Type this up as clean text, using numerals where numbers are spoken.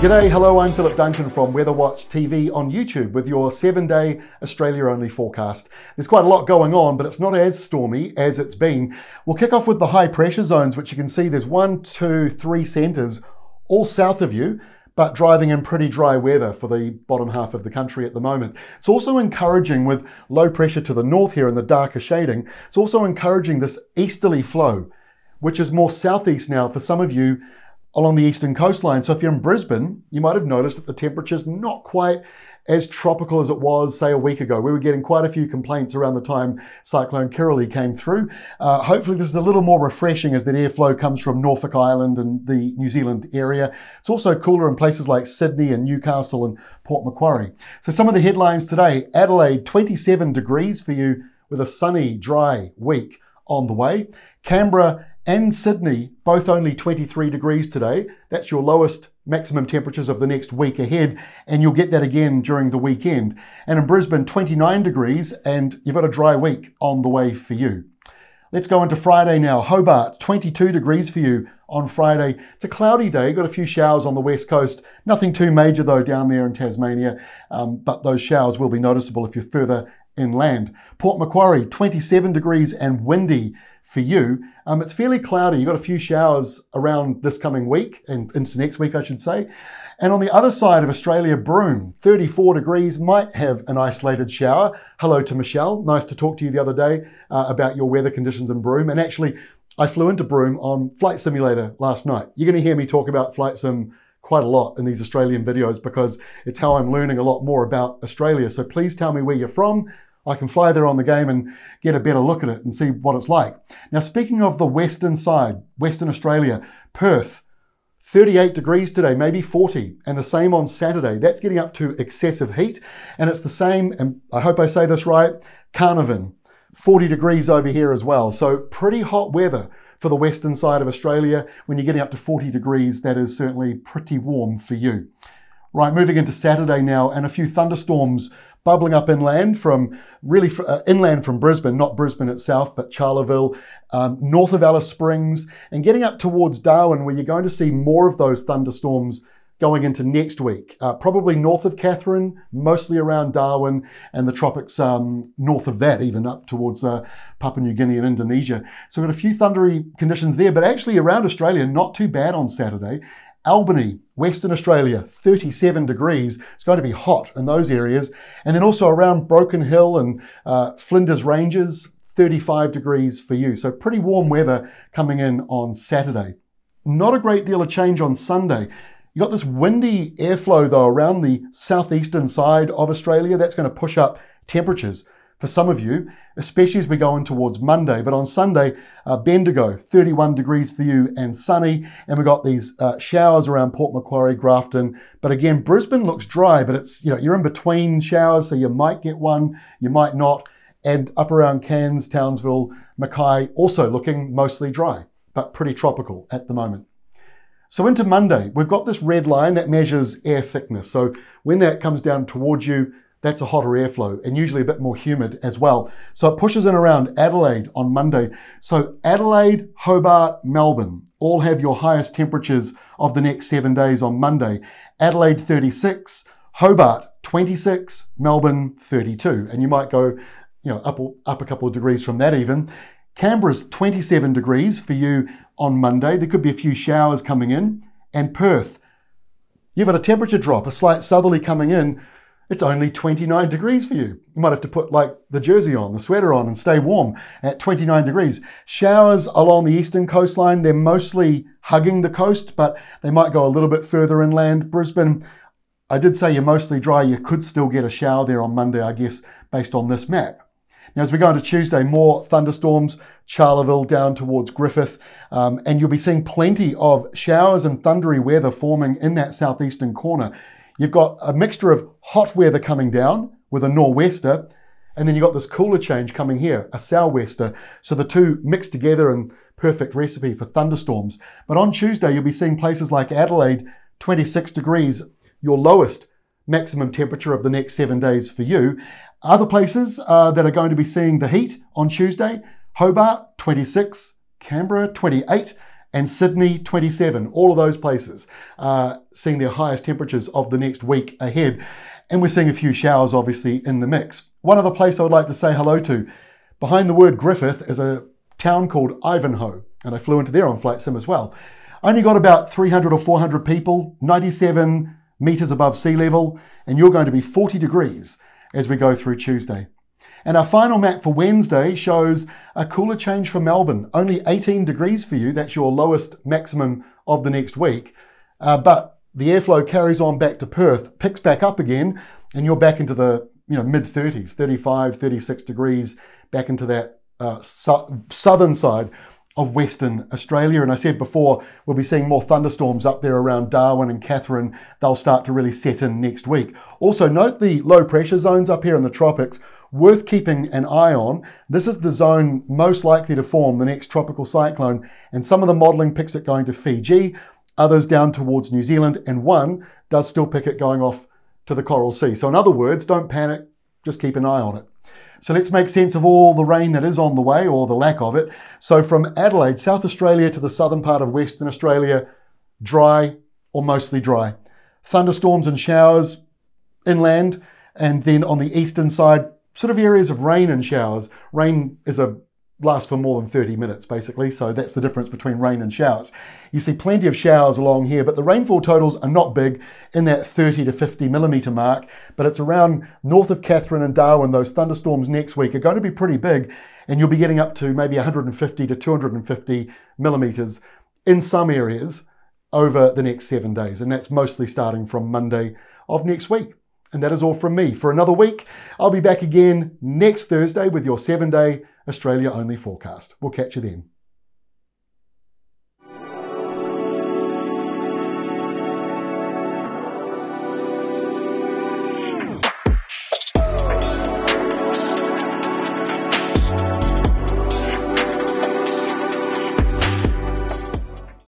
G'day, hello, I'm Philip Duncan from Weather Watch TV on YouTube with your 7-day Australia-only forecast. There's quite a lot going on, but it's not as stormy as it's been. We'll kick off with the high pressure zones, which you can see there's 1, 2, 3 centres all south of you, but driving in pretty dry weather for the bottom half of the country at the moment. It's also encouraging with low pressure to the north here in the darker shading. It's also encouraging this easterly flow, which is more southeast now for some of you along the eastern coastline. So if you're in Brisbane, you might have noticed that the temperature's not quite as tropical as it was, say, a week ago. We were getting quite a few complaints around the time Cyclone Kirrily came through. Hopefully this is a little more refreshing as that airflow comes from Norfolk Island and the New Zealand area. It's also cooler in places like Sydney and Newcastle and Port Macquarie. So some of the headlines today: Adelaide, 27 degrees for you with a sunny, dry week on the way. Canberra and Sydney, both only 23 degrees today. That's your lowest maximum temperatures of the next week ahead, and you'll get that again during the weekend. And in Brisbane, 29 degrees, and you've got a dry week on the way for you. Let's go into Friday now. Hobart, 22 degrees for you on Friday. It's a cloudy day, got a few showers on the west coast. Nothing too major though down there in Tasmania, but those showers will be noticeable if you're further inland. Port Macquarie, 27 degrees and windy for you. It's fairly cloudy. You've got a few showers around this coming week and into next week, I should say. And on the other side of Australia, Broome, 34 degrees, might have an isolated shower. Hello to Michelle. Nice to talk to you the other day about your weather conditions in Broome. And actually, I flew into Broome on Flight Simulator last night. You're going to hear me talk about Flight Sim quite a lot in these Australian videos because it's how I'm learning a lot more about Australia. So please tell me where you're from. I can fly there on the game and get a better look at it and see what it's like. Now, speaking of the western side, Western Australia, Perth, 38 degrees today, maybe 40, and the same on Saturday. That's getting up to excessive heat, and it's the same, and I hope I say this right, Carnarvon, 40 degrees over here as well. So pretty hot weather for the western side of Australia. When you're getting up to 40 degrees, that is certainly pretty warm for you. Right, moving into Saturday now, and a few thunderstorms bubbling up inland from inland from Brisbane, not Brisbane itself, but Charleville, north of Alice Springs, and getting up towards Darwin, where you're going to see more of those thunderstorms going into next week. Probably north of Katherine, mostly around Darwin, and the tropics north of that, even up towards Papua New Guinea and Indonesia. So we've got a few thundery conditions there, but actually around Australia, not too bad on Saturday. Albany, Western Australia, 37 degrees. It's going to be hot in those areas. And then also around Broken Hill and Flinders Ranges, 35 degrees for you. So pretty warm weather coming in on Saturday. Not a great deal of change on Sunday. You've got this windy airflow though around the southeastern side of Australia. That's going to push up temperatures for some of you, especially as we go in towards Monday. But on Sunday, Bendigo, 31 degrees for you and sunny. And we've got these showers around Port Macquarie, Grafton. But again, Brisbane looks dry, but it's, you're in between showers, so you might get one, you might not. And up around Cairns, Townsville, Mackay, also looking mostly dry, but pretty tropical at the moment. So into Monday, we've got this red line that measures air thickness. So when that comes down towards you, that's a hotter airflow and usually a bit more humid as well. So it pushes in around Adelaide on Monday. So Adelaide, Hobart, Melbourne all have your highest temperatures of the next 7 days on Monday. Adelaide 36, Hobart 26, Melbourne 32. And you might go up a couple of degrees from that even. Canberra's 27 degrees for you on Monday. There could be a few showers coming in. And Perth, you've got a temperature drop, a slight southerly coming in. It's only 29 degrees for you. You might have to put like the jersey on, the sweater on and stay warm at 29 degrees. Showers along the eastern coastline, they're mostly hugging the coast, but they might go a little bit further inland. Brisbane, I did say you're mostly dry. You could still get a shower there on Monday, I guess, based on this map. Now, as we go into Tuesday, more thunderstorms, Charleville down towards Griffith, and you'll be seeing plenty of showers and thundery weather forming in that southeastern corner. You've got a mixture of hot weather coming down with a nor'wester, and then you've got this cooler change coming here, a sou'wester. So the two mixed together and perfect recipe for thunderstorms. But on Tuesday, you'll be seeing places like Adelaide, 26 degrees, your lowest maximum temperature of the next 7 days for you. Other places that are going to be seeing the heat on Tuesday, Hobart, 26, Canberra, 28, and Sydney 27. All of those places seeing their highest temperatures of the next week ahead. And we're seeing a few showers obviously in the mix. One other place I would like to say hello to, behind the word Griffith is a town called Ivanhoe, and I flew into there on Flight Sim as well. Only got about 300 or 400 people, 97 meters above sea level, and you're going to be 40 degrees as we go through Tuesday. And our final map for Wednesday shows a cooler change for Melbourne. Only 18 degrees for you. That's your lowest maximum of the next week. But the airflow carries on back to Perth, picks back up again, and you're back into the mid-30s, 35, 36 degrees, back into that southern side of Western Australia. And I said before, we'll be seeing more thunderstorms up there around Darwin and Katherine. They'll start to really set in next week. Also note the low pressure zones up here in the tropics, worth keeping an eye on. This is the zone most likely to form the next tropical cyclone, and some of the modelling picks it going to Fiji, others down towards New Zealand, and one does still pick it going off to the Coral Sea. So in other words, don't panic, just keep an eye on it. So let's make sense of all the rain that is on the way, or the lack of it. So from Adelaide, South Australia to the southern part of Western Australia, dry or mostly dry. Thunderstorms and showers inland, and then on the eastern side, sort of areas of rain and showers. Rain lasts for more than 30 minutes basically, so that's the difference between rain and showers. You see plenty of showers along here, but the rainfall totals are not big, in that 30 to 50 millimetre mark, but it's around north of Katherine and Darwin. Those thunderstorms next week are going to be pretty big, and you'll be getting up to maybe 150 to 250 millimetres in some areas over the next 7 days, and that's mostly starting from Monday of next week. And that is all from me for another week. I'll be back again next Thursday with your 7-day Australia only forecast. We'll catch you then.